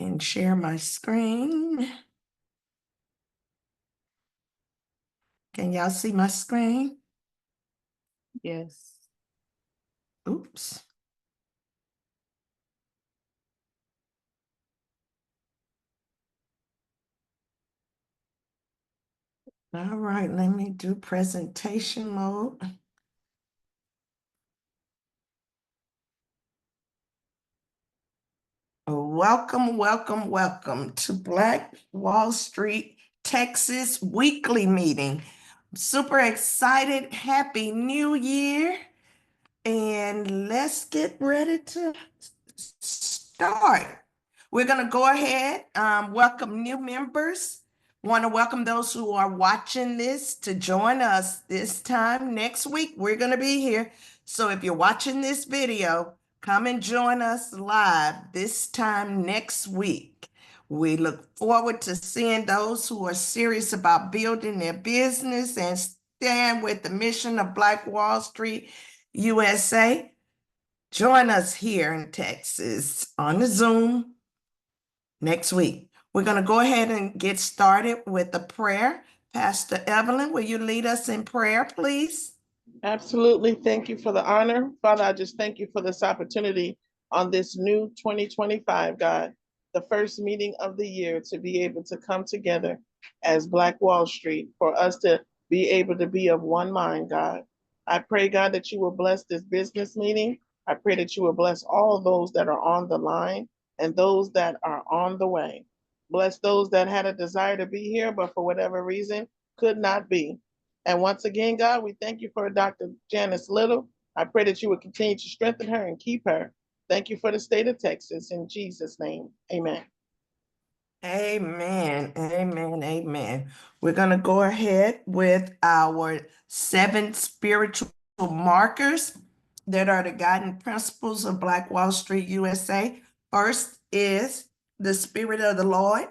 and share my screen. Can y'all see my screen? Yes. Oops. All right, let me do presentation mode. Welcome, welcome, welcome to Black Wall Street, Texas weekly meeting. Super excited. Happy New Year. And let's get ready to start. We're going to go ahead, welcome new members. Want to welcome those who are watching this to join us this time next week. We're going to be here. So if you're watching this video, come and join us live this time next week. We look forward to seeing those who are serious about building their business and stand with the mission of Black Wall Street USA. Join us here in Texas on the Zoom next week. We're going to go ahead and get started with a prayer. Pastor Evelyn, will you lead us in prayer, please? Absolutely. Thank you for the honor. Father, I just thank you for this opportunity on this new 2025, God, the first meeting of the year, to be able to come together as Black Wall Street, for us to be able to be of one mind, God. I pray, God, that you will bless this business meeting. I pray that you will bless all those that are on the line and those that are on the way. Bless those that had a desire to be here, but for whatever reason could not be. And once again, God, we thank you for Dr. Janice Little. I pray that you would continue to strengthen her and keep her. Thank you for the state of Texas. In Jesus' name, amen. Amen, amen, amen. We're going to go ahead with our 7 spiritual markers that are the guiding principles of Black Wall Street USA. First is the Spirit of the Lord,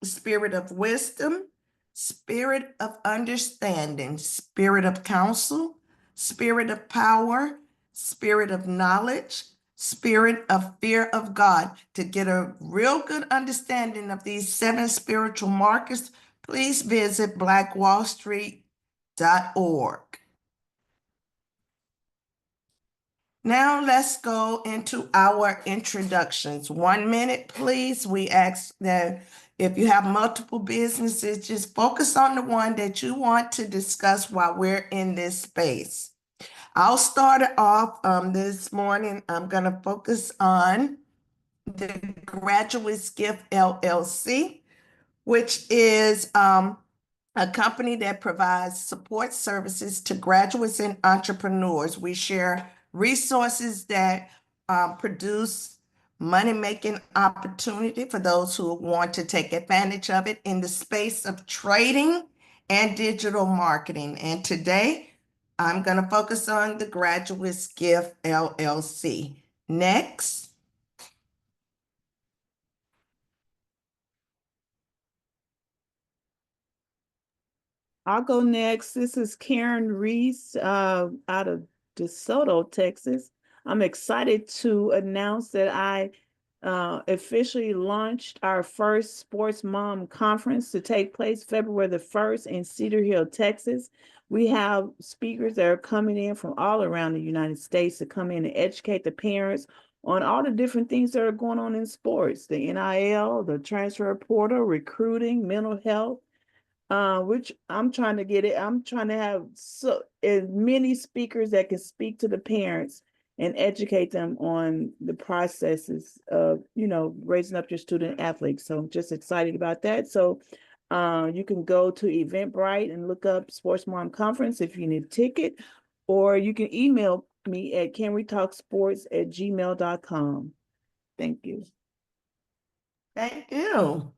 spirit of wisdom, spirit of understanding, spirit of counsel, spirit of power, spirit of knowledge, spirit of fear of God. To get a real good understanding of these 7 spiritual markers, please visit blackwallstreet.org. Now let's go into our introductions. 1 minute, please. We ask that if you have multiple businesses, just focus on the one that you want to discuss while we're in this space. I'll start it off this morning. I'm going to focus on the Graduates Gift LLC, which is a company that provides support services to graduates and entrepreneurs. We share resources that produce money-making opportunity for those who want to take advantage of it in the space of trading and digital marketing. And today, I'm going to focus on the Graduates Gift LLC. Next. I'll go next. This is Karen Reese out of DeSoto, Texas. I'm excited to announce that I officially launched our first Sports Mom Conference to take place February the 1st in Cedar Hill, Texas. We have speakers that are coming in from all around the United States to come in and educate the parents on all the different things that are going on in sports, the NIL, the transfer portal, recruiting, mental health, which I'm trying to get it. I'm trying to have as many speakers that can speak to the parents and educate them on the processes of, raising up your student athletes. So I'm just excited about that. So you can go to Eventbrite and look up Sports Mom Conference if you need a ticket, or you can email me at canwetalksports@gmail.com. Thank you. Thank you.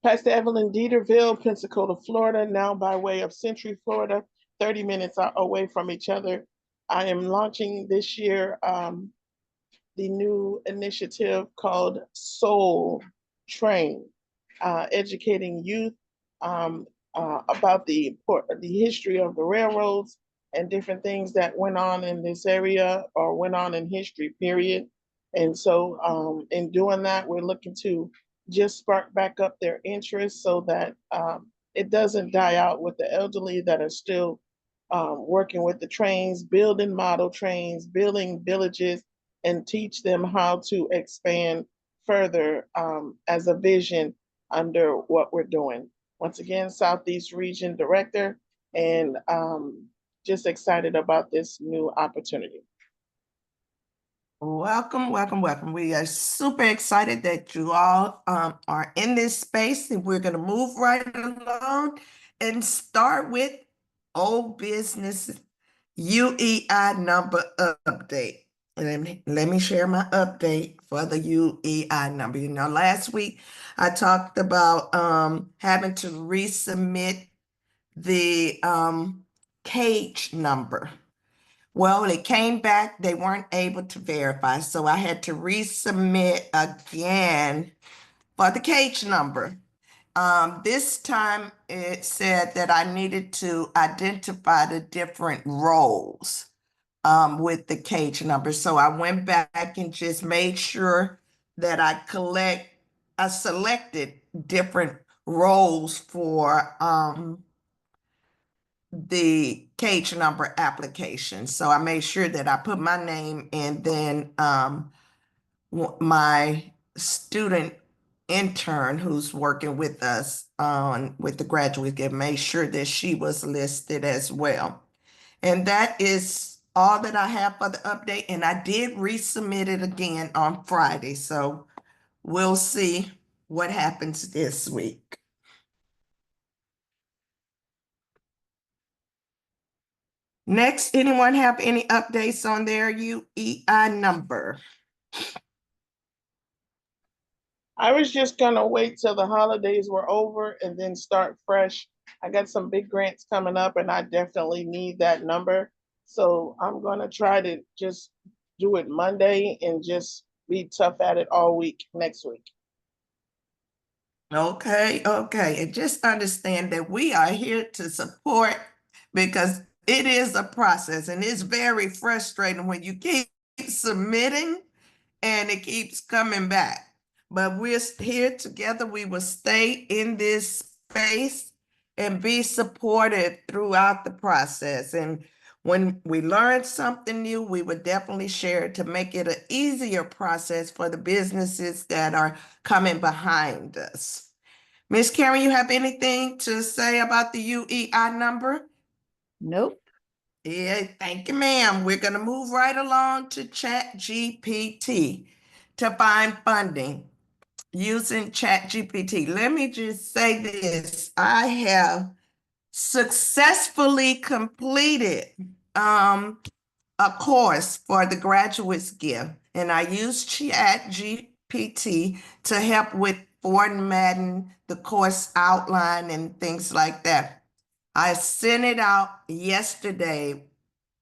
Pastor Evelyn Dieterville, Pensacola, Florida, now by way of Century, Florida, 30 minutes away from each other. I am launching this year the new initiative called Soul Train, educating youth about the history of the railroads and different things that went on in this area or went on in history, period. And so in doing that, we're looking to just spark back up their interest so that it doesn't die out with the elderly that are still working with the trains, building model trains, building villages, and teach them how to expand further as a vision under what we're doing. Once again, Southeast Region Director, and just excited about this new opportunity. Welcome, welcome, welcome. We are super excited that you all are in this space, and we're going to move right along and start with old business UEI number update. And let me share my update for the UEI number. You know, last week I talked about having to resubmit the cage number. Well, it came back, they weren't able to verify, so I had to resubmit again for the cage number. This time it said that I needed to identify the different roles with the cage number. So I went back and just made sure that I selected different roles for the cage number application. So I made sure that I put my name, and then my student intern who's working with us on with the graduate gift, made sure that she was listed as well. And that is all that I have for the update. And I did resubmit it again on Friday. So we'll see what happens this week. Next, anyone have any updates on their UEI number? I was just gonna wait till the holidays were over and then start fresh. I got some big grants coming up and I definitely need that number. So I'm gonna try to just do it Monday and just be tough at it all week next week. Okay, okay. And just understand that we are here to support, because it is a process and it's very frustrating when you keep submitting and it keeps coming back. But we're here together. We will stay in this space and be supportive throughout the process. And when we learn something new, we would definitely share it to make it an easier process for the businesses that are coming behind us. Miss Karen, you have anything to say about the UEI number? Nope. Yeah, thank you, ma'am. We're going to move right along to ChatGPT to find funding using ChatGPT. Let me just say this. I have successfully completed a course for the graduates gift, and I use ChatGPT to help with formatting the course outline and things like that. I sent it out yesterday.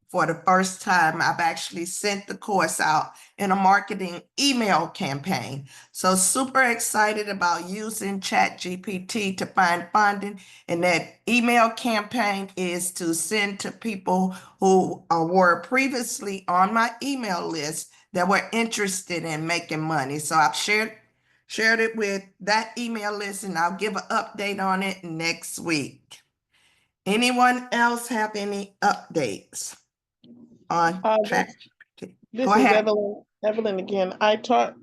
For the first time, I've actually sent the course out in a marketing email campaign. So super excited about using ChatGPT to find funding. And that email campaign is to send to people who were previously on my email list that were interested in making money. So I've shared it with that email list, and I'll give an update on it next week. Anyone else have any updates on This ChatGPT? this Go is ahead. Evelyn again. I taught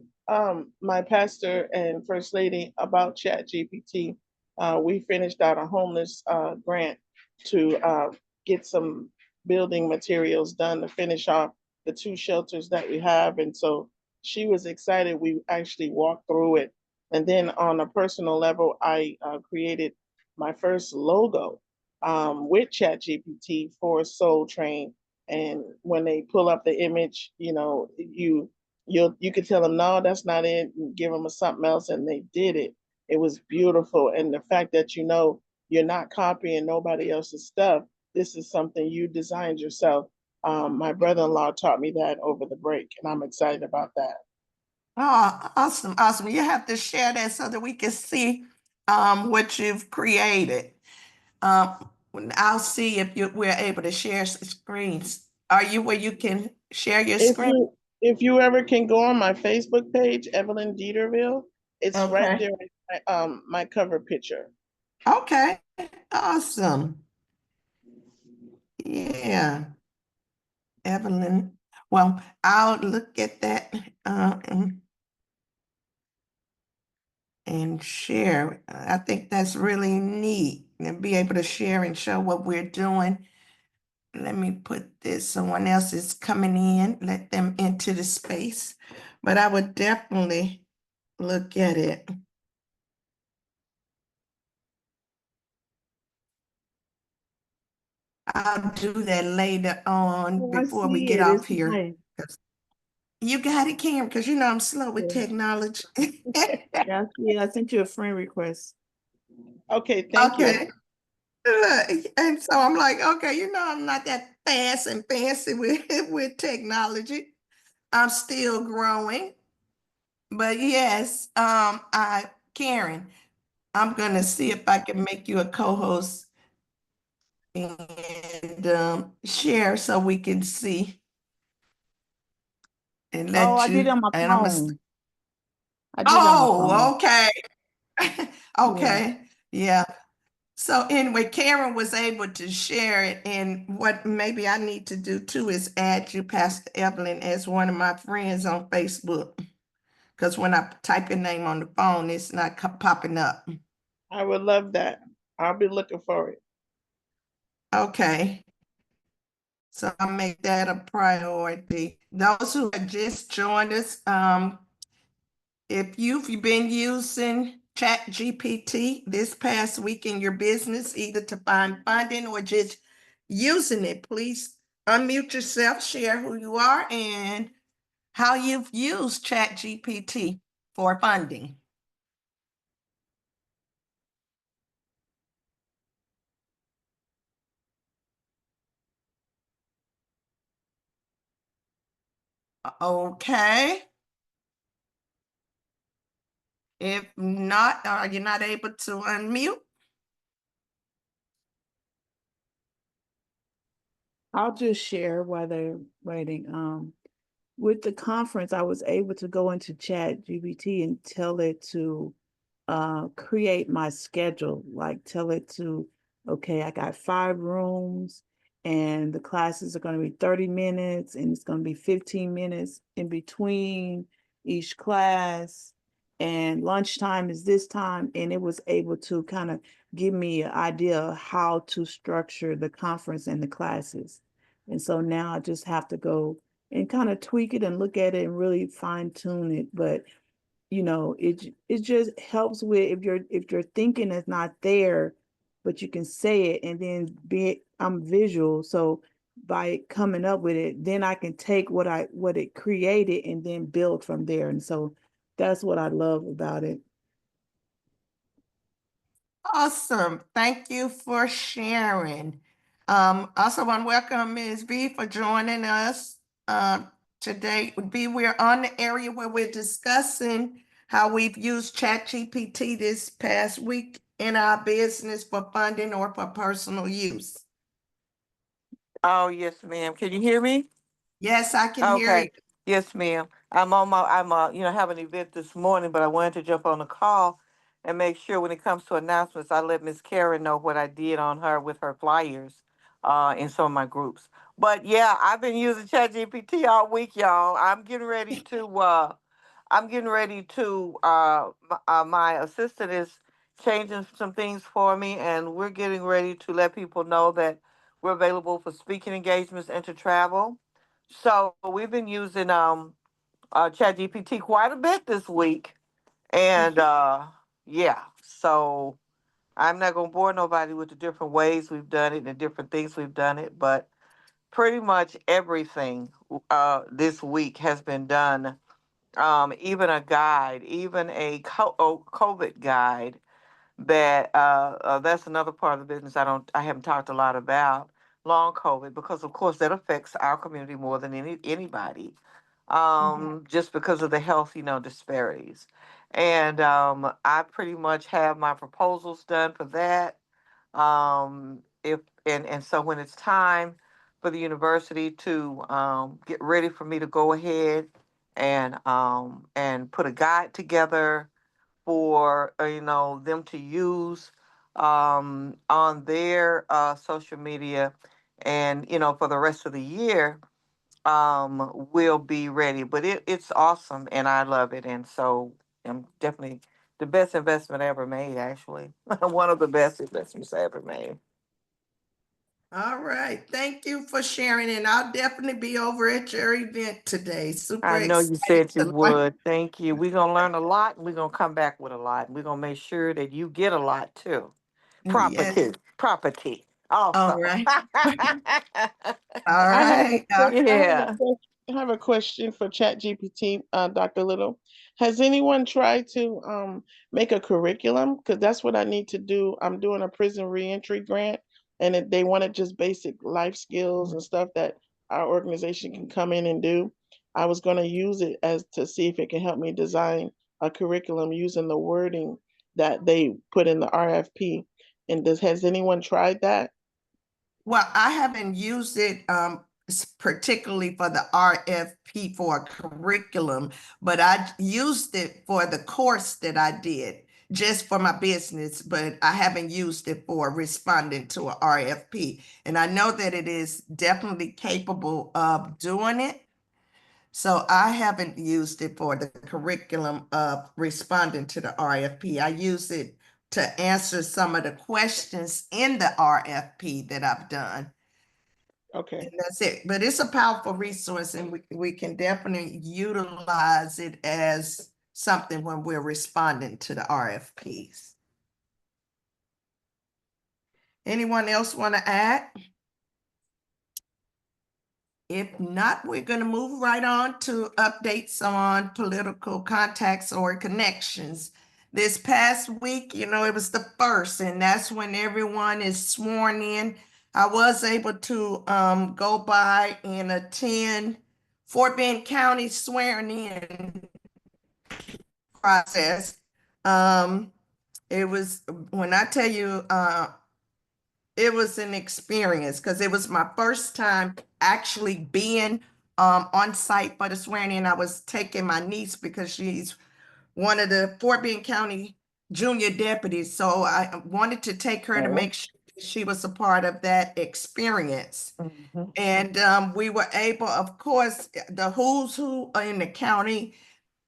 my pastor and first lady about ChatGPT. We finished out a homeless grant to get some building materials done to finish off the 2 shelters that we have. And so she was excited. We actually walked through it. And then on a personal level, I created my first logo with ChatGPT for Soul Train. And when they pull up the image, you know, you could tell them, no, that's not it, and give them something else, and they did it. It was beautiful. And the fact that, you know, you're not copying nobody else's stuff, this is something you designed yourself. My brother-in-law taught me that over the break, and I'm excited about that. Oh, awesome, awesome. You have to share that so that we can see what you've created. I'll see if we're able to share screens. Are you where you can share your If screen? you If you ever can go on my Facebook page, Evelyn Dieterville, it's right Okay. there in my cover picture. Okay. Awesome. Yeah. Evelyn. Well, I'll look at that and share. I think that's really neat and be able to share and show what we're doing. Let me put this, someone else is coming in, let them into the space. But I would definitely look at it. I'll do that later on Oh, I before we see get it. off It's here. nice. You got it, Karen, because you know I'm slow with Yeah. technology. Yeah, I sent you a friend request. Okay, thank you. Okay. And so I'm like, okay, you know, I'm not that fast and fancy with with technology. I'm still growing. But yes, Karen, I'm gonna see if I can make you a co-host and share so we can see and Oh, let I did it you. on my And I'm gonna. phone. I did it on my phone. Oh, okay. Yeah. Okay. Yeah. So anyway, Karen was able to share it, and what maybe I need to do too is add you, Pastor Evelyn, as one of my friends on Facebook. Because when I type your name on the phone, it's not popping up. I would love that. I'll be looking for it. Okay. So I'll make that a priority. Those who have just joined us, if you've been using ChatGPT this past week in your business, either to find funding or just using it, please unmute yourself, share who you are and how you've used ChatGPT for funding. Okay. If not, are you not able to unmute? I'll just share while they're waiting. With the conference, I was able to go into Chat GPT and tell it to create my schedule, like tell it to, okay, I got 5 rooms and the classes are going to be 30 minutes and it's going to be 15 minutes in between each class and lunchtime is this time. And it was able to kind of give me an idea of how to structure the conference and the classes. And so now I just have to go and kind of tweak it and look at it and really fine tune it. But it just helps with if your thinking is not there, but you can say it and then I'm visual. So by coming up with it, then I can take what it created and then build from there. And so that's what I love about it. Awesome. Thank you for sharing. Also want to welcome Ms. B for joining us today. B, we're on the area where we're discussing how we've used ChatGPT this past week in our business for funding or for personal use. Oh, yes, ma'am. Can you hear me? Yes, I can hear you. Okay. Yes, ma'am. I'm having an event this morning, but I wanted to jump on the call and make sure when it comes to announcements, I let Miss Karen know what I did on her with her flyers, in some of my groups. But yeah, I've been using ChatGPT all week, y'all. My assistant is changing some things for me, and we're getting ready to let people know that we're available for speaking engagements and to travel. So we've been using ChatGPT quite a bit this week, and yeah. So I'm not gonna bore nobody with the different ways we've done it and the different things we've done it, but pretty much everything this week has been done. Even a guide, even a COVID guide that's another part of the business I haven't talked a lot about long COVID because of course that affects our community more than anybody, just because of the health disparities, and I pretty much have my proposals done for that, if and so when it's time for the university to get ready for me to go ahead and put a guide together for them to use on their social media, and for the rest of the year we'll be ready. But it's awesome and I love it, and so I'm definitely the best investment I ever made, actually. One of the best investments I ever made. All right. Thank you for sharing. And I'll definitely be over at your event today. Super I know you excited said you to learn. would. Thank you. We're gonna learn a lot, and we're gonna come back with a lot. We're gonna make sure that you get a lot too. Yes. Property All also. right. All I have a right. quick, Yeah. I have a question for ChatGPT, Dr. Little. Has anyone tried to make a curriculum? Because that's what I need to do. I'm doing a prison reentry grant, and they wanted just basic life skills and stuff that our organization can come in and do. I was going to use it as to see if it can help me design a curriculum using the wording that they put in the RFP. And has anyone tried that? Well, I haven't used it particularly for the RFP for a curriculum, but I used it for the course that I did just for my business, but I haven't used it for responding to a RFP. And I know that it is definitely capable of doing it. So I haven't used it for the curriculum of responding to the RFP. I use it to answer some of the questions in the RFP that I've done. Okay. And that's it. But it's a powerful resource, and we can definitely utilize it as something when we're responding to the RFPs. Anyone else want to add? If not, we're going to move right on to updates on political contacts or connections. This past week, it was the first, and that's when everyone is sworn in. I was able to go by and attend Fort Bend County swearing in process. It was, when I tell you, it was an experience because it was my first time actually being on site for the swearing in. I was taking my niece because she's one of the Fort Bend County junior deputies. So I wanted to take her to make sure she was a part of that experience. Mhm. And we were able, of course, the who's who in the county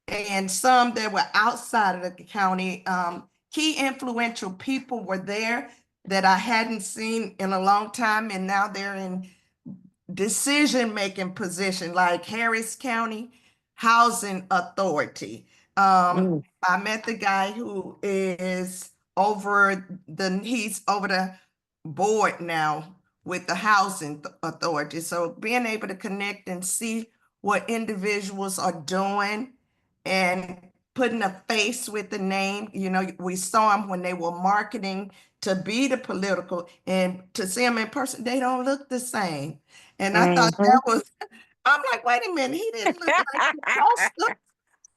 and some that were outside of the county. Key influential people were there that I hadn't seen in a long time, and now they're in decision-making position, like Harris County Housing Authority. Mm. I met the guy who is he's over the board now with the Housing Authority. So being able to connect and see what individuals are doing and putting a face with the name. We saw them when they were marketing to be the political, and to see them in person, they don't look the same. And I thought Mhm. that was, I'm like, wait a minute, he didn't look like he supposed to.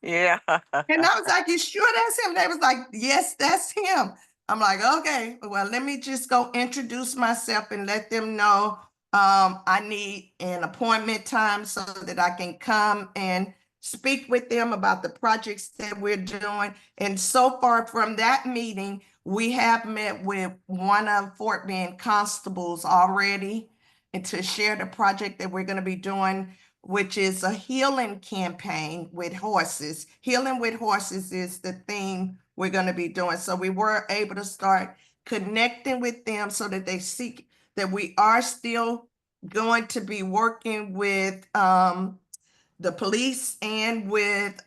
Yeah. And I was like, you sure that's him? They was like, yes, that's him. I'm like, okay, well, let me just go introduce myself and let them know I need an appointment time so that I can come and speak with them about the projects that we're doing. And so far from that meeting, we have met with one of Fort Bend constables already and to share the project that we're going to be doing, which is a healing campaign with horses. Healing with horses is the theme we're going to be doing. So we were able to start connecting with them so that they see that we are still going to be working with the police and with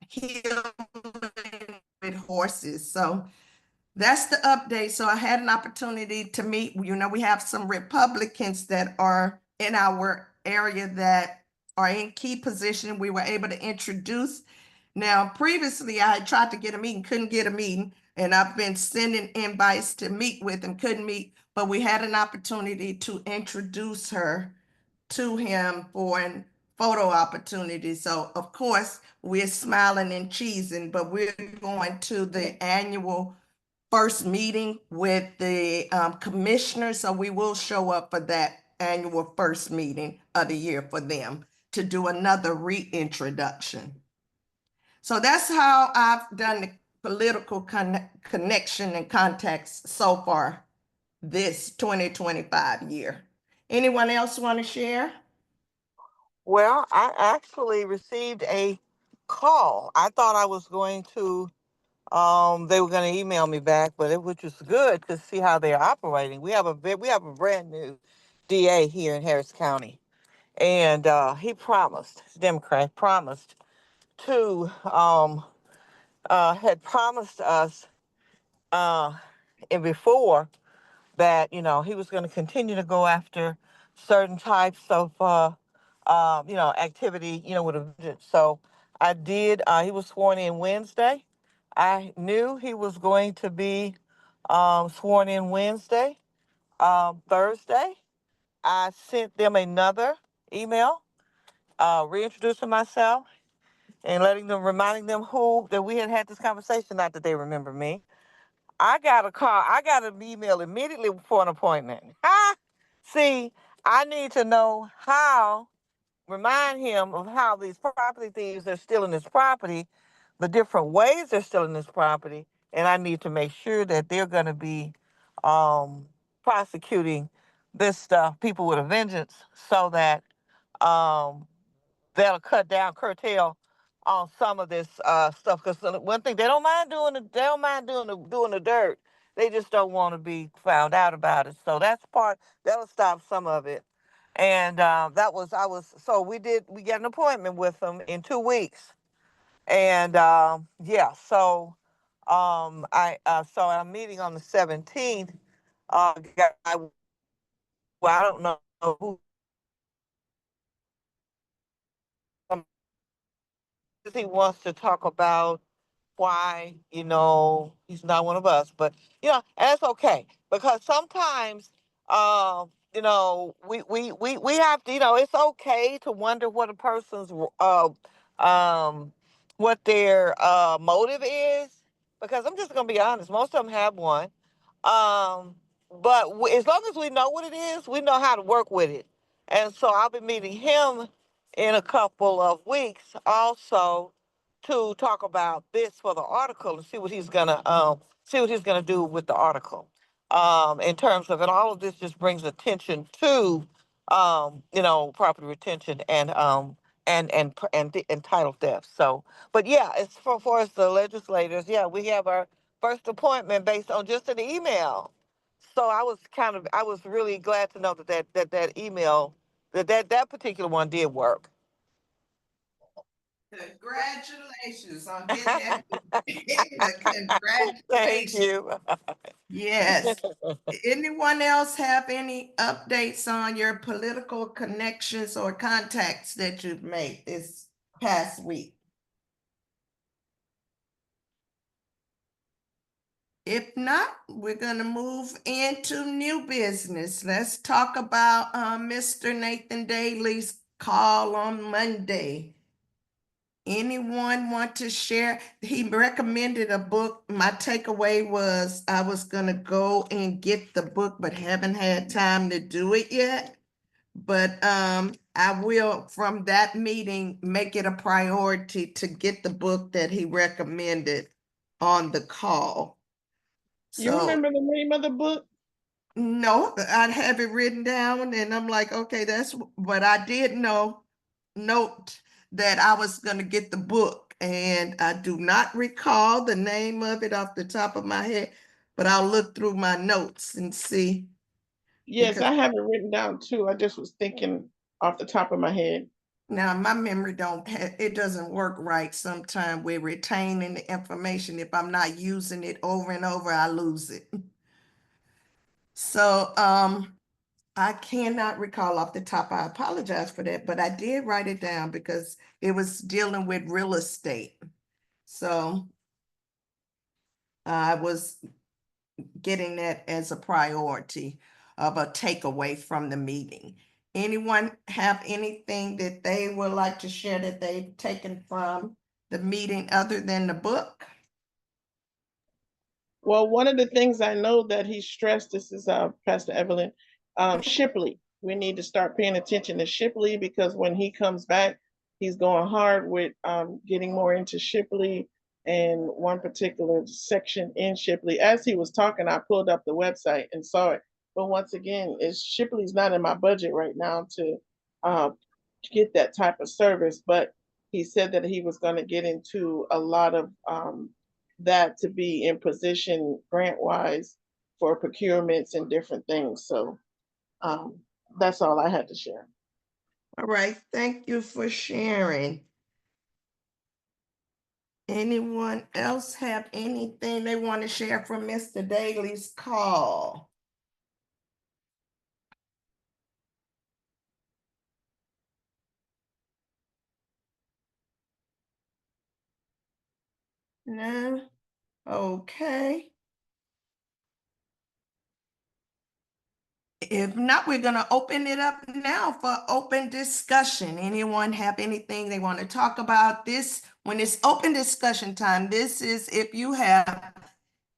healing with horses. So that's the update. So I had an opportunity to meet, we have some Republicans that are in our area that are in key position. We were able to introduce. Now, previously I had tried to get a meeting, couldn't get a meeting, and I've been sending invites to meet with them, couldn't meet, but we had an opportunity to introduce her to him for a photo opportunity. So of course we're smiling and cheesing, but we're going to the annual first meeting with the commissioner, so we will show up for that annual first meeting of the year for them to do another reintroduction. So that's how I've done the political connection and contacts so far this 2025 year. Anyone else want to share? Well, I actually received a call. I thought I was going to, they were going to email me back, which was good to see how they're operating. We have a brand new DA here in Harris County, and he promised, Democrat promised to, had promised us, and before that, he was going to continue to go after certain types of, activity, with a vengeance. So I did. He was sworn in Wednesday. I knew he was going to be sworn in Wednesday. Thursday, I sent them another email, reintroducing myself and reminding them that we had this conversation. Not that they remember me. I got a call. I got an email immediately for an appointment. See, I need to know remind him of how these property thieves are stealing his property, the different ways they're stealing this property, and I need to make sure that they're going to be prosecuting this stuff, people with a vengeance, so that um, that'll curtail on some of this stuff. Because one thing, they don't mind doing the dirt. They just don't want to be found out about it. So that'll stop some of it. And so we got an appointment with them in 2 weeks. And yeah, so so I'm meeting on the 17th. Well, I don't know who he wants to talk about why, he's not one of us, but and that's okay, because sometimes we have to, it's okay to wonder what a person's what their motive is, because I'm just gonna be honest, most of them have one. But as long as we know what it is, we know how to work with it. And so I'll be meeting him in a couple of weeks also to talk about this for the article and see what he's gonna do with the article. In terms of, and all of this just brings attention to property retention and title theft. So, but yeah, it's for us the legislators. Yeah, we have our first appointment based on just an email. So I was really glad to know that email, that particular one did work. Congratulations on getting that. Thank Congratulations. you. Yes. Anyone else have any updates on your political connections or contacts that you've made this past week? If not, we're gonna move into new business. Let's talk about Mr. Nathan Daly's call on Monday. Anyone want to share? He recommended a book. My takeaway was I was gonna go and get the book, but haven't had time to do it yet. But I will, from that meeting, make it a priority to get the book that he recommended on the call. You So remember the name of the book? no, I have it written down and I'm like, okay, but I did note that I was gonna get the book, and I do not recall the name of it off the top of my head, but I'll look through my notes and see. Yes, Because I have it written down too. I just was thinking off the top of my head. now my memory it doesn't work right. Sometimes we're retaining the information. If I'm not using it over and over, I lose it. So I cannot recall off the top. I apologize for that, but I did write it down because it was dealing with real estate. So I was getting that as a priority of a takeaway from the meeting. Anyone have anything that they would like to share that they've taken from the meeting other than the book? Well, one of the things I know that he stressed, this is Pastor Evelyn Shipley. we need to start paying attention to Shipley, because when he comes back, he's going hard with getting more into Shipley and one particular section in Shipley. As he was talking, I pulled up the website and saw it. But once again, Shipley's not in my budget right now to get that type of service. But he said that he was going to get into a lot of that to be in position grant wise for procurements and different things. So that's all I had to share. All right, thank you for sharing. Anyone else have anything they want to share from Mr. Daly's call? No? Okay. If not, we're gonna open it up now for open discussion. Anyone have anything they want to talk about? This, when it's open discussion time, this is if you have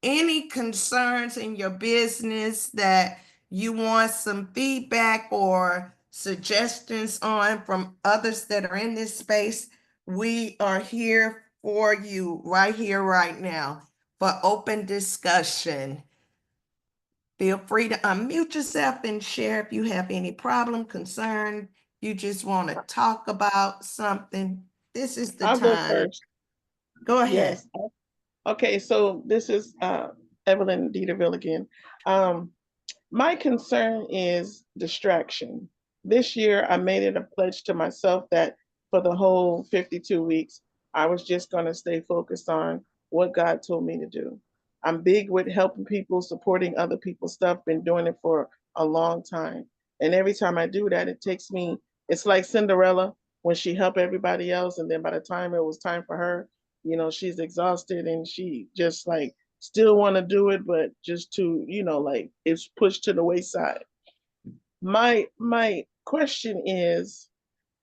any concerns in your business that you want some feedback or suggestions on from others that are in this space, we are here for you right here, right now, for open discussion. Feel free to unmute yourself and share if you have any problem, concern, you just want to talk about something. This is the I'll go time. first. Go ahead. Yes. Okay, so this is Evelyn Dieterville again. My concern is distraction. This year, I made it a pledge to myself that for the whole 52 weeks, I was just going to stay focused on what God told me to do. I'm big with helping people, supporting other people's stuff, been doing it for a long time. And every time I do that, it takes me, it's like Cinderella when she helped everybody else. And then by the time it was time for her, you know, she's exhausted and she just like still want to do it, but just to, you know, like it's pushed to the wayside. My question is,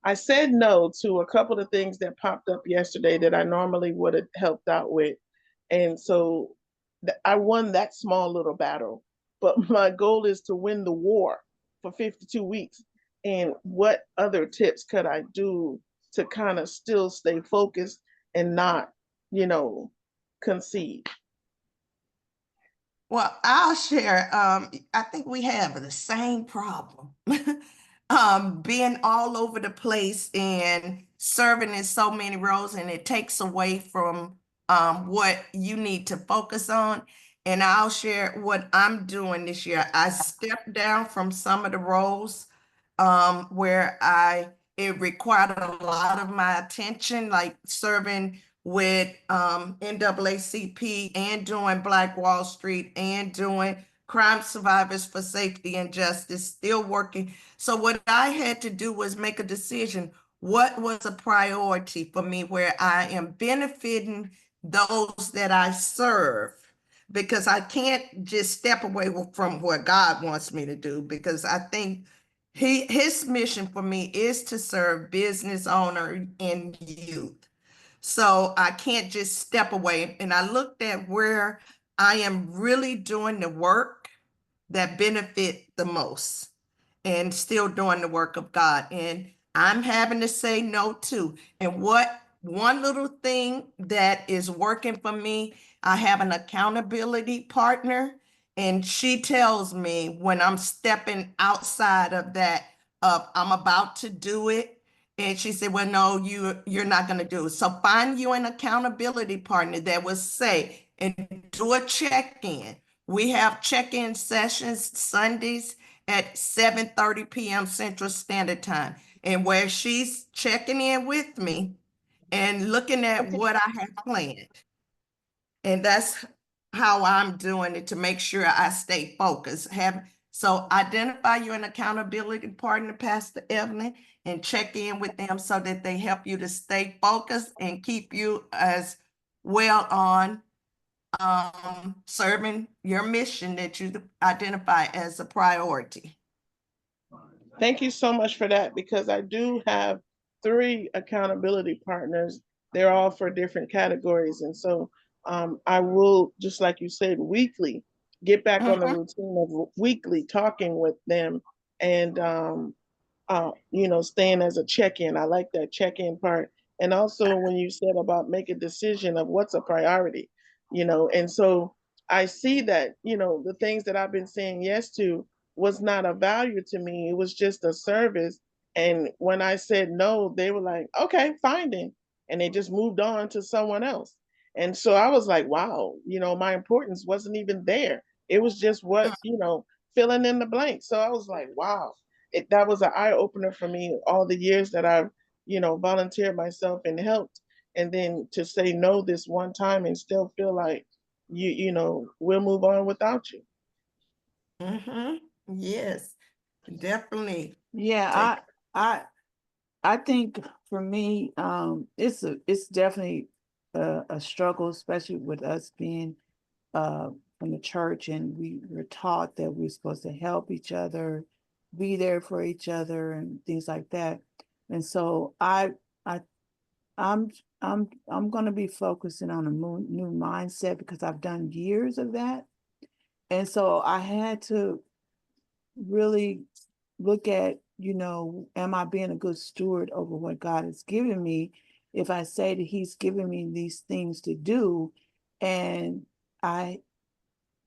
I said no to a couple of things that popped up yesterday that I normally would have helped out with. And so I won that small little battle, but my goal is to win the war for 52 weeks. And what other tips could I do to kind of still stay focused and not, you know, concede? Well, I'll share. I think we have the same problem. Being all over the place and serving in so many roles, and it takes away from what you need to focus on. And I'll share what I'm doing this year. I stepped down from some of the roles where it required a lot of my attention, like serving with NAACP and doing Black Wall Street and doing Crime Survivors for Safety and Justice, still working. So what I had to do was make a decision. What was a priority for me where I am benefiting those that I serve? Because I can't just step away from what God wants me to do, because I think his mission for me is to serve business owner and youth. So I can't just step away. And I looked at where I am really doing the work that benefit the most and still doing the work of God. And I'm having to say no too. And what one little thing that is working for me, I have an accountability partner, and she tells me when I'm stepping outside of that, of I'm about to do it. And she said, well, no, you're not going to do it. So find you an accountability partner that will say and do a check-in. We have check-in sessions Sundays at 7:30 p.m. Central Standard Time, and where she's checking in with me and looking at what I have planned. And that's how I'm doing it to make sure I stay focused. So identify you an accountability partner, Pastor Evelyn, and check in with them so that they help you to stay focused and keep you as well on serving your mission that you identify as a priority. Thank you so much for that, because I do have 3 accountability partners. They're all for different categories. And so I will, just like you said, weekly, get back on the routine of weekly talking with them and staying as a check-in. I like that check-in part. And also when you said about make a decision of what's a priority, and so I see that, the things that I've been saying yes to was not a value to me. It was just a service. And when I said no, they were like, okay, fine then. And they just moved on to someone else. And so I was like, wow, my importance wasn't even there. It was just what, filling in the blank. So I was like, wow, that was an eye opener for me all the years that I've, volunteered myself and helped. And then to say no this one time and still feel like we'll move on without you. Mm-hmm. Yes, definitely. Yeah, Take. I think for me, it's definitely a struggle, especially with us being from the church, and we were taught that we're supposed to help each other, be there for each other, and things like that. And so I I'm I'm going to be focusing on a new mindset because I've done years of that, and so I had to really look at, am I being a good steward over what God has given me? If I say that He's given me these things to do, and I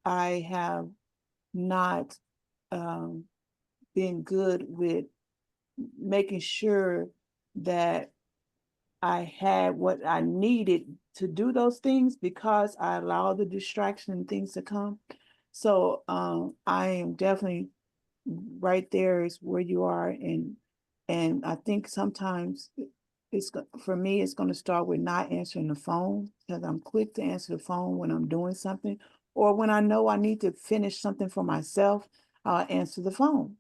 I have not um, been good with making sure that I had what I needed to do those things because I allowed the distraction and things to come. So I am definitely right there is where you are, and I think sometimes for me it's going to start with not answering the phone because I'm quick to answer the phone when I'm doing something, or when I know I need to finish something for myself, I'll answer the phone.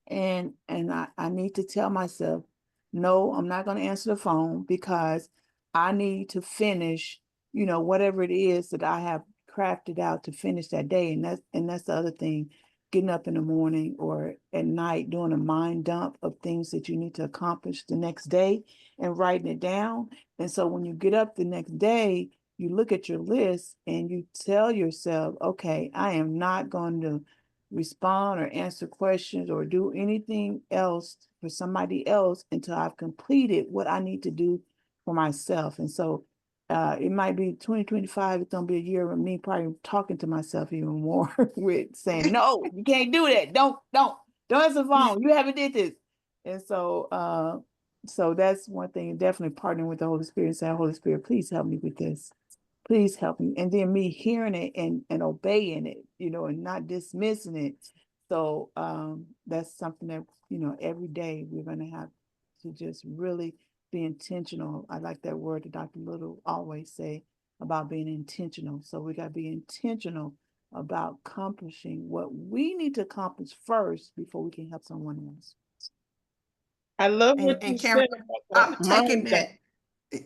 And I need to tell myself, no, I'm not going to answer the phone because I need to finish, whatever it is that I have crafted out to finish that day. And that's the other thing, getting up in the morning or at night, doing a mind dump of things that you need to accomplish the next day and writing it down. And so when you get up the next day, you look at your list and you tell yourself, okay, I am not going to respond or answer questions or do anything else for somebody else until I've completed what I need to do for myself. And so it might be 2025, it's gonna be a year of me probably talking to myself even more with saying, no, you can't do that. Don't answer the phone. You haven't did this. And so that's one thing, definitely partnering with the Holy Spirit and saying, Holy Spirit, please help me with this. Please help me. And then me hearing it and obeying it, and not dismissing it. So that's something that, every day we're going to have to just really be intentional. I like that word that Dr. Little always say about being intentional. So we got to be intentional about accomplishing what we need to accomplish first before we can help someone else. I love what And you Karen, said about I'm that taking mind dump.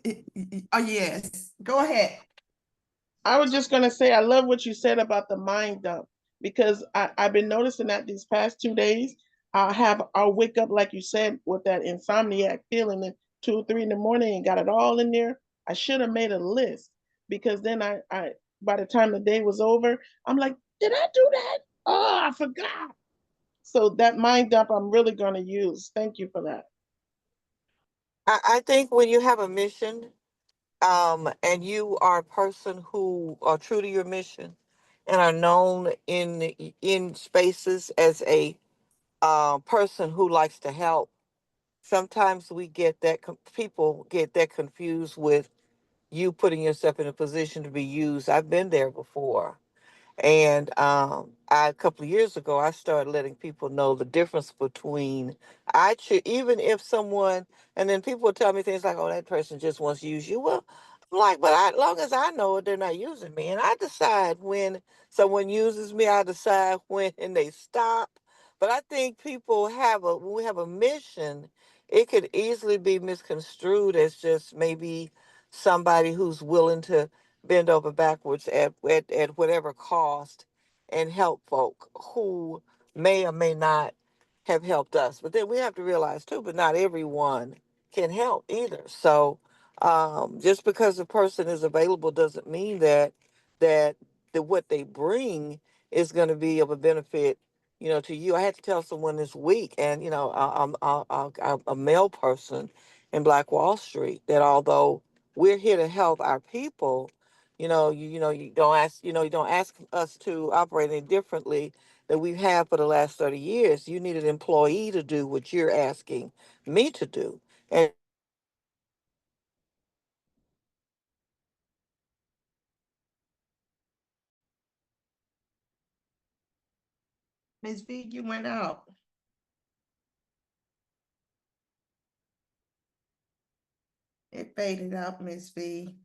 that. Oh, yes. Go ahead. I was just gonna say I love what you said about the mind dump because I've been noticing that these past 2 days I'll wake up like you said with that insomniac feeling at 2 or 3 in the morning and got it all in there. I should have made a list because then I by the time the day was over, I'm like, did I do that? Oh, I forgot. So that mind dump I'm really gonna use. Thank you for that. I think when you have a mission, and you are a person who are true to your mission and are known in spaces as a person who likes to help, sometimes we get that people get that confused with you putting yourself in a position to be used. I've been there before. And a couple of years ago, I started letting people know the difference between even if someone, and then people would tell me things like, "Oh, that person just wants to use you." Well, I'm like, but as long as I know it, they're not using me, and I decide when someone uses me. I decide when they stop. But I think people when we have a mission, it could easily be misconstrued as just maybe somebody who's willing to bend over backwards at whatever cost and help folk who may or may not have helped us. But then we have to realize too, but not everyone can help either. So just because a person is available doesn't mean that what they bring is going to be of a benefit to you. I had to tell someone this week, and I'm a male person in Black Wall Street, that although we're here to help our people, you don't ask us to operate any differently than we've had for the last 30 years. You need an employee to do what you're asking me to do. And Ms. V, you went out. It faded out, Ms. V.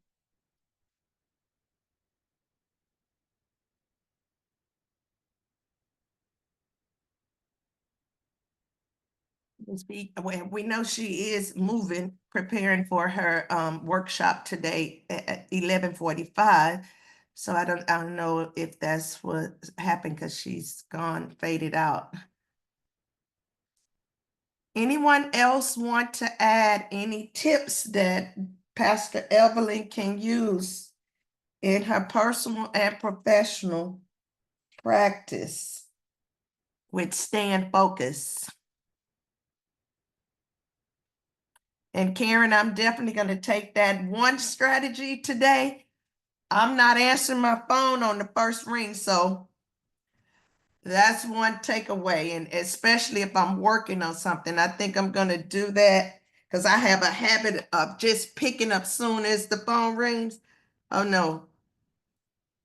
Ms. V, well, we know she is moving, preparing for her workshop today at 11:45. So I don't know if that's what happened, because she's gone, faded out. Anyone else want to add any tips that Pastor Evelyn can use in her personal and professional practice with staying focused? And Karen, I'm definitely going to take that one strategy today. I'm not answering my phone on the first ring, so that's one takeaway. And especially if I'm working on something, I think I'm going to do that, because I have a habit of just picking up soon as the phone rings. Oh no,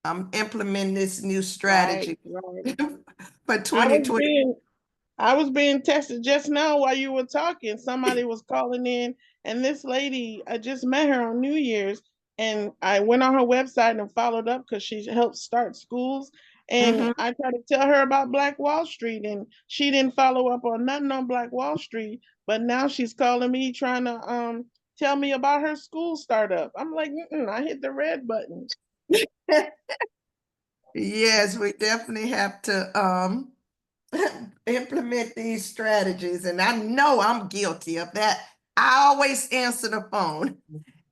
I'm implementing this new strategy Right. for I was 2020. being texted just now while you were talking. Somebody was calling in, and this lady, I just met her on New Year's, and I went on her website and followed up because she helps start schools. And Mhm. I tried to tell her about Black Wall Street, and she didn't follow up on nothing on Black Wall Street. But now she's calling me trying to tell me about her school startup. I'm like, I hit the red button. Yes, we definitely have to implement these strategies. And I know I'm guilty of that. I always answer the phone.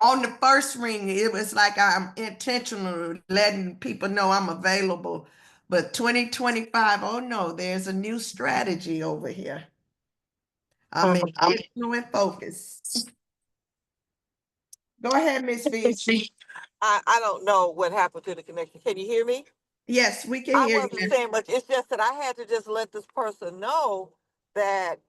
On the first ring, it was like I'm intentional letting people know I'm available. But 2025, oh no, there's a new strategy over here. I'm intentional and focused. Go ahead, Miss V. I don't know what happened to the connection. Can you hear me? Yes, we can I hear wasn't you. saying much. It's just that I had to just let this person know that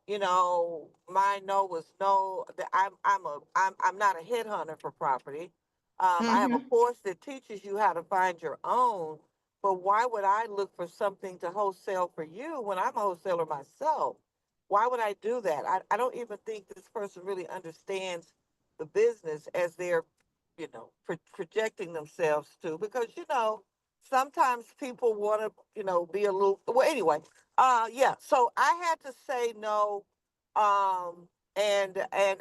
my no was no. That I'm not a headhunter for property. I have a Mhm. course that teaches you how to find your own. But why would I look for something to wholesale for you when I'm a wholesaler myself? Why would I do that? I don't even think this person really understands the business as they're projecting themselves to, because sometimes people want to be a little, well, anyway. Yeah, so I had to say no. And I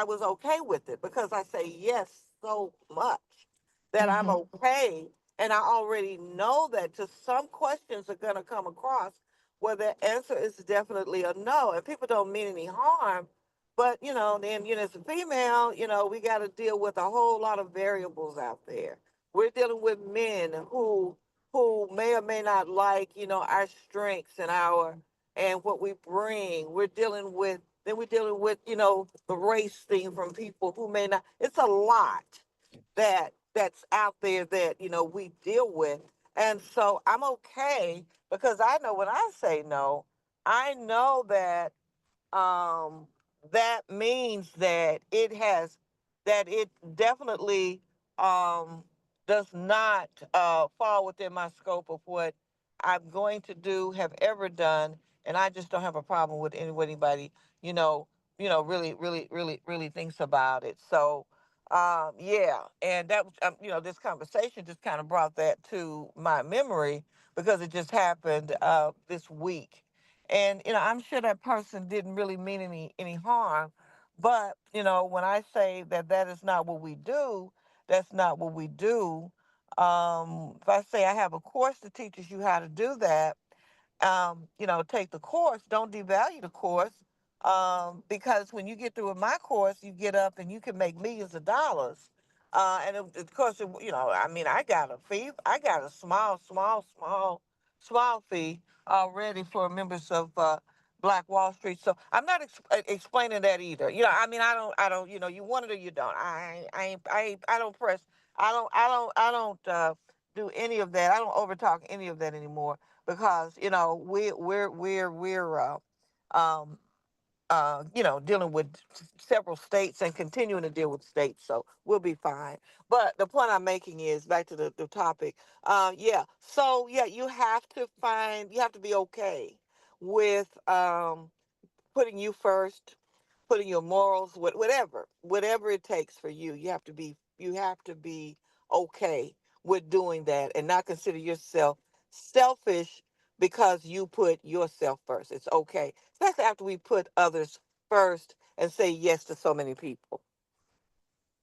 was okay with it, because I say yes so much that I'm Mhm. okay. And I already know that to some questions are going to come across where the answer is definitely a no, and people don't mean any harm. But then as a female, we got to deal with a whole lot of variables out there. We're dealing with men who may or may not like, our strengths and what we bring. We're dealing with the race thing from people who may not. It's a lot that's out there that we deal with. And so I'm okay, because I know when I say no, I know um, that means that it definitely does not fall within my scope of what I'm going to do, have ever done, and I just don't have a problem with anybody, you know, really, really, really, really thinks about it. So, yeah, and that was, this conversation just kind of brought that to my memory, because it just happened this week. And I'm sure that person didn't really mean any harm, but when I say that is not what we do, that's not what we do. If I say I have a course that teaches you how to do that, take the course. Don't devalue the course, because when you get through with my course, you get up and you can make millions of dollars. And of course, I mean, I got a fee. I got a small small fee already for members of Black Wall Street. So I'm not explaining that either. I mean, I don't. You want it or you don't. I don't press. I don't do any of that. I don't overtalk any of that anymore because we're um dealing with several states and continuing to deal with states, so we'll be fine. But the point I'm making is back to the topic. Yeah. So yeah, you have to be okay with putting you first, putting your morals, whatever it takes for you. You have to be okay with doing that and not consider yourself selfish because you put yourself first. It's okay, especially after we put others first and say yes to so many people.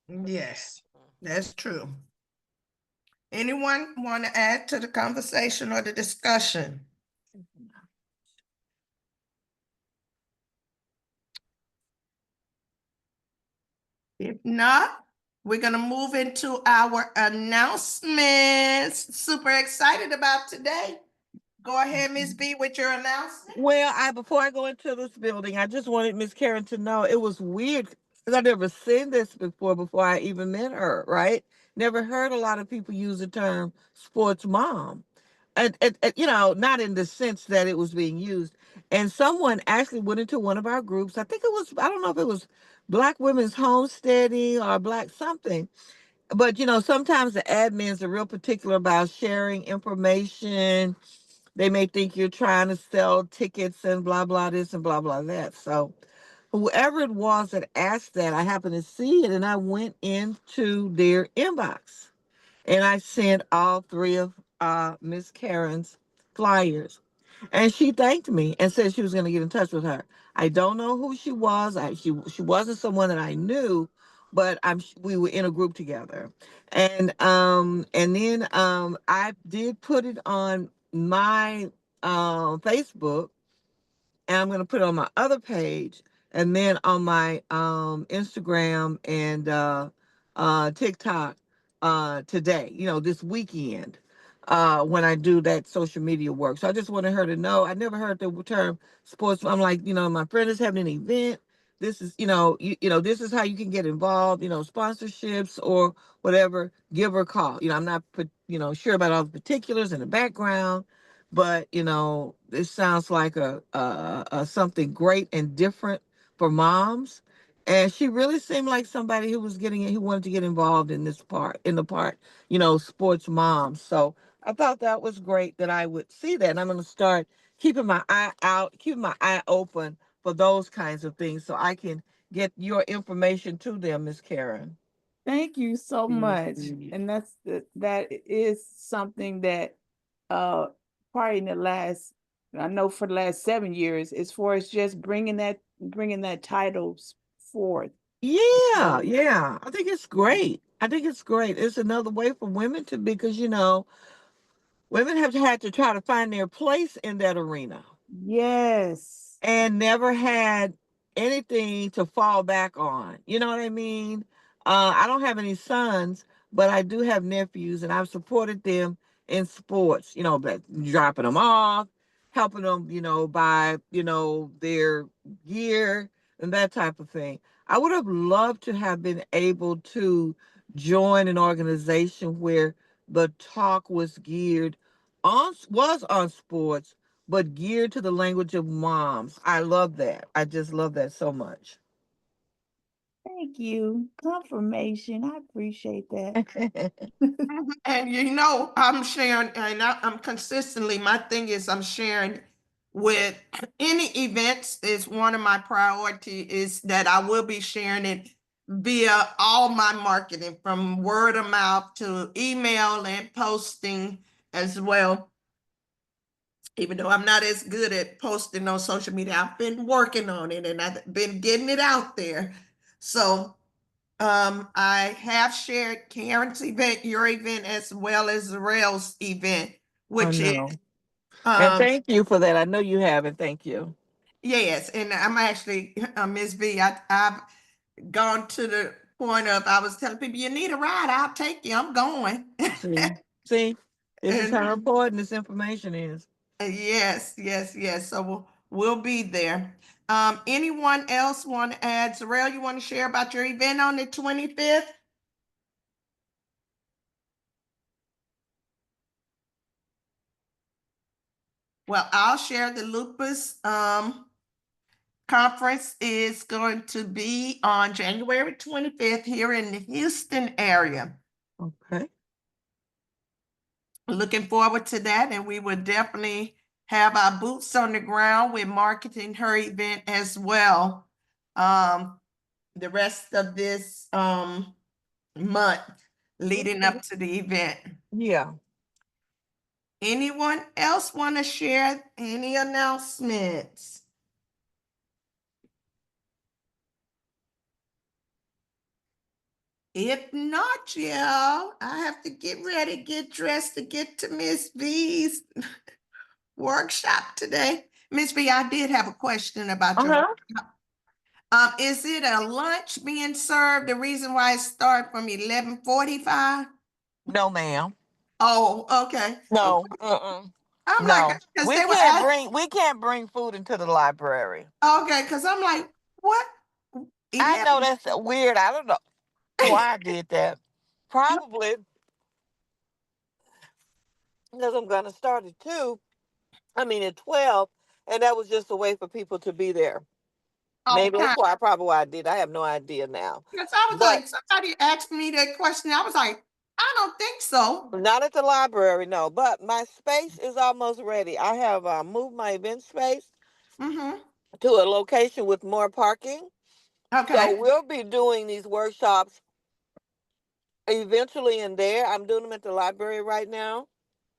Yes, that's true. Anyone want to add to the conversation or the discussion? If not, we're gonna move into our announcements. Super excited about today. Go ahead, Ms. B, with your announcement. Well, before I go into this building, I just wanted Miss Karen to know it was weird because I never seen this before I even met her, right? Never heard a lot of people use the term sports mom. And not in the sense that it was being used. And someone actually went into one of our groups. I think it was, I don't know if it was Black Women's Homesteading or Black something. But sometimes the admins are real particular about sharing information. They may think you're trying to sell tickets and blah, blah, this and blah, blah, that. So whoever it was that asked that, I happened to see it and I went into their inbox and I sent all three of Miss Karen's flyers. And she thanked me and said she was going to get in touch with her. I don't know who she was. She wasn't someone that I knew, but we were in a group together. And then I did put it on my Facebook, and I'm going to put it on my other page, and then on my Instagram and TikTok today, this weekend, when I do that social media work. So I just wanted her to know. I never heard the term sports. I'm like, my friend is having an event. This is, this is how you can get involved, sponsorships or whatever, give her a call. I'm not, sure about all the particulars in the background, but this sounds like a something great and different for moms. And she really seemed like somebody who wanted to get involved in the part, sports moms. So I thought that was great that I would see that. And I'm going to start keeping my eye out, keeping my eye open for those kinds of things so I can get your information to them, Miss Karen. Thank you so much. Mhm. And that is something that probably I know for the last 7 years, as far as just bringing that title forth. Yeah, yeah. I think it's great. I think it's great. It's another way for women to, because women have had to try to find their place in that arena Yes. and never had anything to fall back on. You know what I mean? I don't have any sons, but I do have nephews, and I've supported them in sports, but dropping them off, helping them, buy, their gear and that type of thing. I would have loved to have been able to join an organization where the talk was on sports, but geared to the language of moms. I love that. I just love that so much. Thank you. Confirmation. I appreciate that. And I'm sharing, and I'm consistently, my thing is I'm sharing with any events is one of my priority is that I will be sharing it via all my marketing from word of mouth to email and posting as well. Even though I'm not as good at posting on social media, I've been working on it and I've been getting it out there. So I have shared Karen's event, your event, as well as Zarel's event, I which is know. And thank you for that. I know you have it. Thank you. yes, and I'm actually Ms. B. I've gone to the point of I was telling people you need a ride, I'll take you. I'm going. See, see, This is And how important this information is. yes, yes, yes. So we'll be there. Anyone else want to add? Zarel, you want to share about your event on the 25th? Well, I'll share the lupus conference is going to be on January 25th here in the Houston area. Okay. Looking forward to that, and we will definitely have our boots on the ground with marketing her event as well. The rest of this month leading up to the event. Yeah. Anyone else want to share any announcements? If not, y'all, I have to get ready, get dressed to get to Miss V's workshop today. Miss V, I did have a question about your Uh-huh. workshop. Is it a lunch being served? The reason why it started from 11:45? No, ma'am. Oh, okay. No. I'm like, No. because they were asking, We can't bring food into the library. okay, because I'm like, what? I know 11? that's weird. I don't know why I did that. Probably because I'm gonna start at 2. I mean at 12, and that was just a way for people to be there. Maybe Okay. that's why probably why I did. I have no idea now. Because I was But like, somebody asked me that question. I was like, I don't think so. not at the library, no. But my space is almost ready. I have moved my event space Mm-hmm. to a location with more parking. So Okay. we'll be doing these workshops eventually in there. I'm doing them at the library right now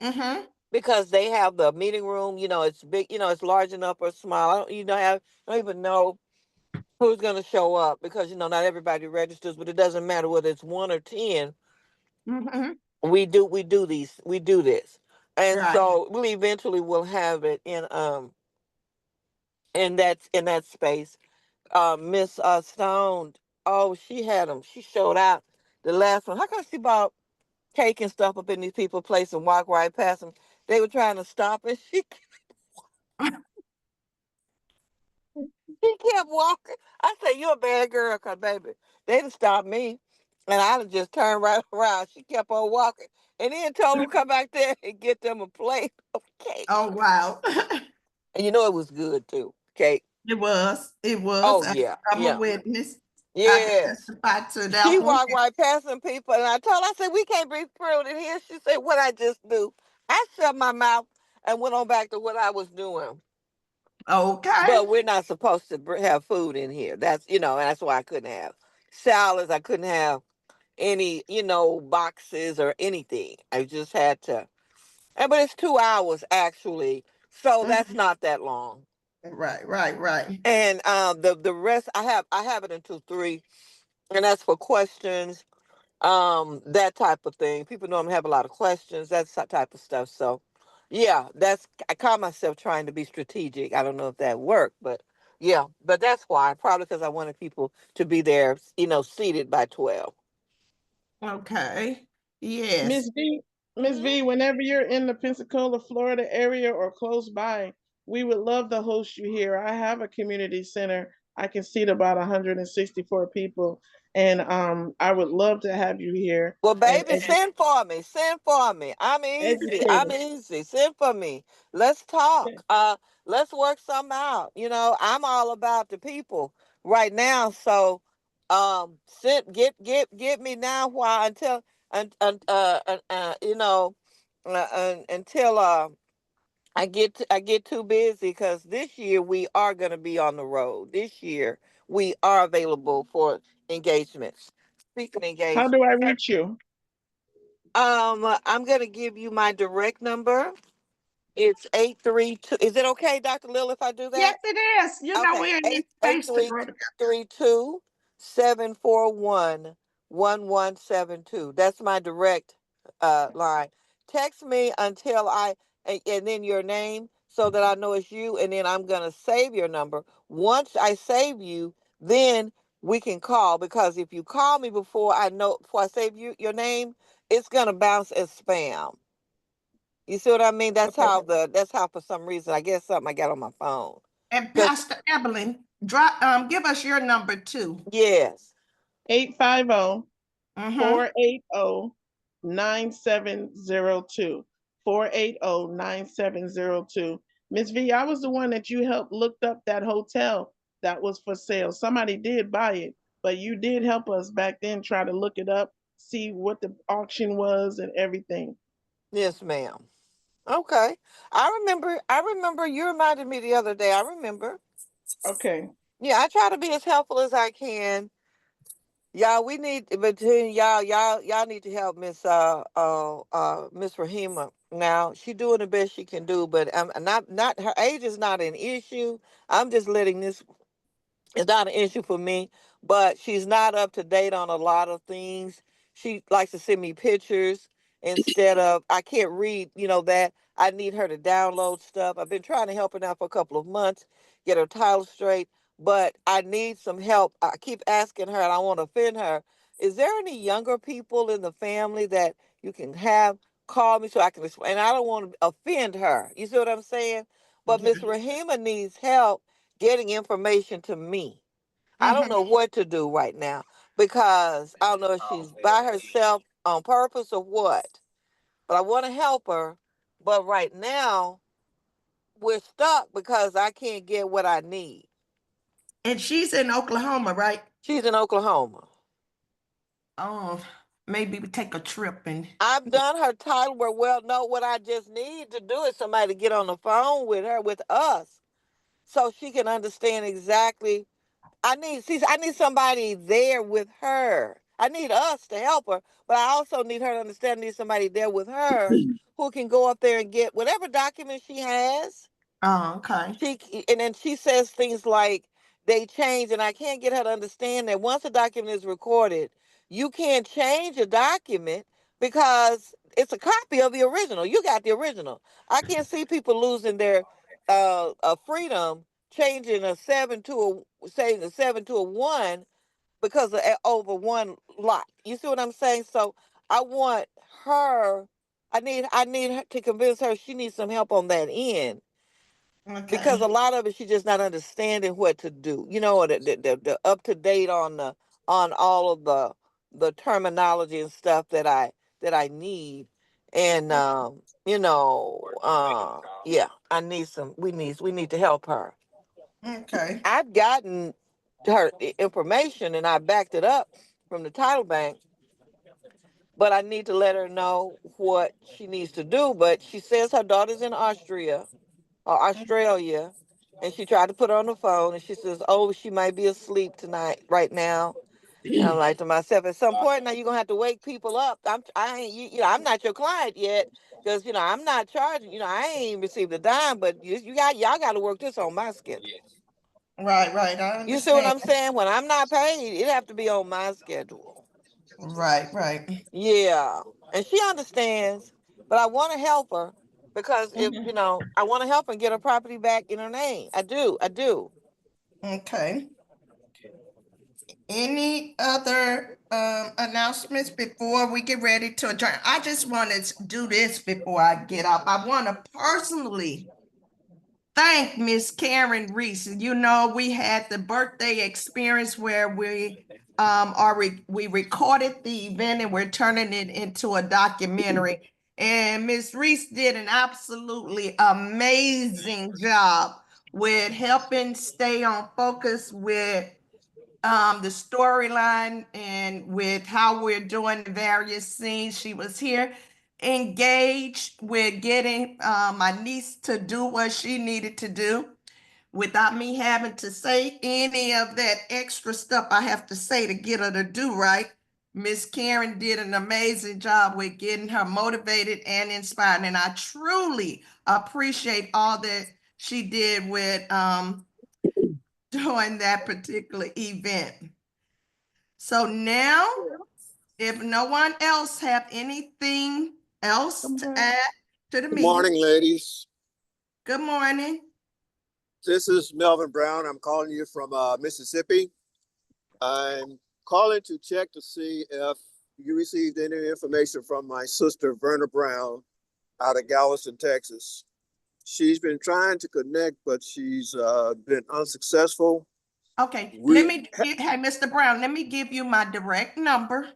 Mm-hmm. because they have the meeting room. It's big. It's large enough or small. I don't even know who's going to show up because not everybody registers. But it doesn't matter whether it's 1 or 10. Mm-hmm. We do this, and Right. so we eventually will have it in that space. Miss Stone, oh, she had them. She showed out the last one. How come she bought cake and stuff up in these people's place and walk right past them? They were trying to stop her. She kept walking. I said, "You a bad girl, cause baby, they didn't stop me." And I'd have just turned right around. She kept on walking. And then told them to come back there and get them a plate of cake. Oh, wow. And it was good too. Cake. It was. It was. Oh yeah. I'm a Yeah. witness. I can Yes. testify to She that one. walked right past some people and I told her, I said, "We can't bring fruit in here." She said, "What I just do?" I shut my mouth and went on back to what I was doing. Okay. But we're not supposed to have food in here. And that's why I couldn't have salads. I couldn't have any, boxes or anything. I just had to. But it's 2 hours actually, so that's Mhm. not that long. Right, right, right. And the rest I have it until 3, and that's for questions, that type of thing. People normally have a lot of questions, that type of stuff. So, yeah, I call myself trying to be strategic. I don't know if that worked, but yeah, but that's why. Probably because I wanted people to be there, seated by 12. Okay. Yes. Miss V, Miss Hmm. V, whenever you're in the Pensacola, Florida area or close by, we would love to host you here. I have a community center. I can seat about 164 people, and I would love to have you here Well, and, baby, and send for me. Send for me. I'm easy. educate I'm us. easy. Send for me. Let's talk. Let's work something out. I'm all about the people right now. So, get me now while until I get too busy because this year we are going to be on the road. This year we are available for engagements, speaking How do engagements. I reach you? I'm gonna give you my direct number. It's 832. Is it okay, Dr. Lil, if I do Yes, that? it is. Okay, We're in this eight eight space to three grow together. three two 741 1172. That's my direct line. Text me until and then your name so that I know it's you, and then I'm gonna save your number. Once I save you, then we can call, because if you call me before I save your name, it's gonna bounce as spam. You see what I mean? That's Okay. how that's how for some reason, I guess something I got on my phone. And 'Cause- Pastor Evelyn, give us your number too. Yes. 850 Mm-hmm. 480 9702. 480 9702. Miss V, I was the one that you helped looked up that hotel that was for sale. Somebody did buy it, but you did help us back then try to look it up, see what the auction was and everything. Yes, ma'am. Okay. I remember you reminded me the other day. I remember. Okay. Yeah, I try to be as helpful as I can. Y'all, we need between y'all need to help Miss Rahima. Now, she doing the best she can do, but not her age is not an issue. I'm just letting this, it's not an issue for me, but she's not up to date on a lot of things. She likes to send me pictures instead of, I can't read, that. I need her to download stuff. I've been trying to help her now for a couple of months, get her title straight, but I need some help. I keep asking her, and I want to offend her. Is there any younger people in the family that you can have call me so I can explain? And I don't want to offend her. You see what I'm saying? But Okay. Miss Rahima needs help getting information to me. I don't Mm-hmm. know what to do right now because I don't know if she's by herself on purpose or what. But I want to help her. But right now, we're stuck because I can't get what I need. And she's in Oklahoma, right? She's in Oklahoma. Oh, maybe we take a trip and I've done her title work. Well, no, what I just need to do is somebody to get on the phone with her, with us, so she can understand exactly. I need somebody there with her. I need us to help her, but I also need her to understand. I need somebody there with her who can go up there and get whatever document she has. oh, okay. And then she says things like they change, and I can't get her to understand that once a document is recorded, you can't change a document because it's a copy of the original. You got the original. I can't see people losing their freedom changing a seven to a saying a 7 to a 1 because of over one lot. You see what I'm saying? So I want her. I need her to convince her she needs some help on that end because Okay. a lot of it she's just not understanding what to do. Or the up to date on all of the terminology and stuff that I need. And yeah, I need some. We need to help her. Okay. I've gotten her information and I backed it up from the title bank, but I need to let her know what she needs to do. But she says her daughter's in Austria or Australia, and she tried to put her on the phone, and she says, "Oh, she might be asleep tonight, right now." And I'm like to myself, at some point now you're gonna have to wake people up. I ain't I'm not your client yet because I'm not charging. I ain't even received a dime, but y'all got to work this on my schedule. Right, right. I You see what understand. I'm saying? When I'm not paid, it have to be on my schedule. Right, right. Yeah, and she understands, but I want to help her because if Mhm. I want to help her get her property back in her name. I do. Okay. Any other announcements before we get ready to adjourn? I just want to do this before I get up. I want to personally thank Miss Karen Reese. We had the birthday experience where we recorded the event and we're turning it into a documentary. And Miss Reese did an absolutely amazing job with helping stay on focus with the storyline and with how we're doing the various scenes. She was here engaged with getting my niece to do what she needed to do without me having to say any of that extra stuff I have to say to get her to do right. Miss Karen did an amazing job with getting her motivated and inspired, and I truly appreciate all that she did with doing that particular event. So now, if no one else have anything else to add to the Good meeting, morning, ladies. good morning. This is Melvin Brown. I'm calling you from Mississippi. I'm calling to check to see if you received any information from my sister, Verna Brown, out of Galveston, Texas. She's been trying to connect, but she's been unsuccessful. Okay, We hey, Mr. Brown, let me give you my direct number.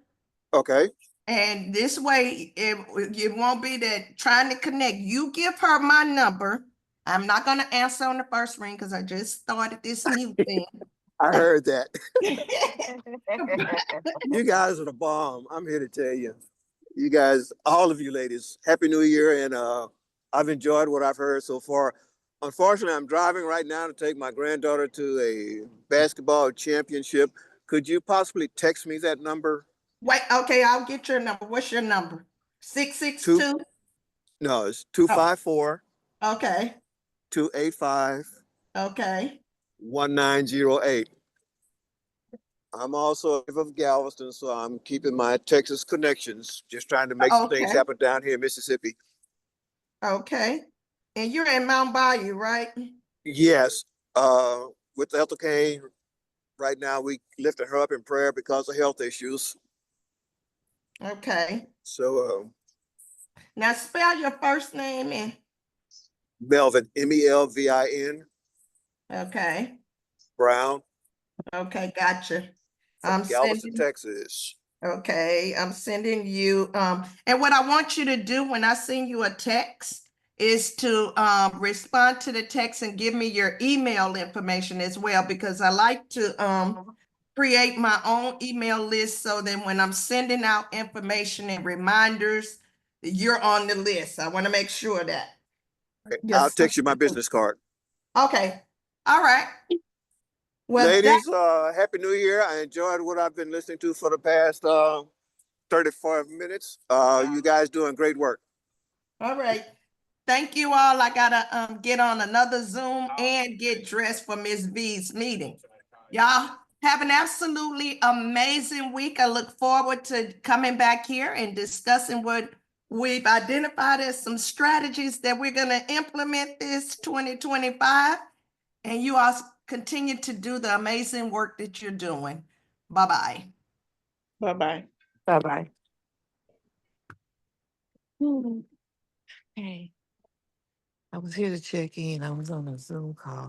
okay. And this way, it won't be that trying to connect. You give her my number. I'm not gonna answer on the first ring because I just started this new thing. I heard that. You guys are the bomb. I'm here to tell you. You guys, all of you ladies, Happy New Year. And I've enjoyed what I've heard so far. Unfortunately, I'm driving right now to take my granddaughter to a basketball championship. Could you possibly text me that number? Wait, okay, I'll get your number. What's your number? 662? No, it's 254 Okay, 285 okay. 1908. I'm also of Galveston, so I'm keeping my Texas connections, just trying to make some things Okay. happen down here in Mississippi. Okay. And you're in Mount Bayou, right? Yes, with Ethel Kane, right now we lifting her up in prayer because of health issues. Okay. So Now spell your first name and Melvin, Melvin okay. Brown Okay, gotcha. from I'm Galveston, sending, Texas. okay, I'm sending you, and what I want you to do when I send you a text is to respond to the text and give me your email information as well, because I like to create my own email list so that when I'm sending out information and reminders, you're on the list. I want to make sure that. I'll Yes. text you my business card. Okay, all right. Well, Ladies, Happy New Year. I enjoyed what I've been listening to for the past 35 minutes. You guys doing great work. all right. Thank you all. I gotta get on another Zoom and get dressed for Miss V's meeting. Y'all have an absolutely amazing week. I look forward to coming back here and discussing what we've identified as some strategies that we're gonna implement this 2025. And you all continue to do the amazing work that you're doing. Bye-bye. Bye-bye. Bye-bye. Hey, I was here to check in. I was on a Zoom call.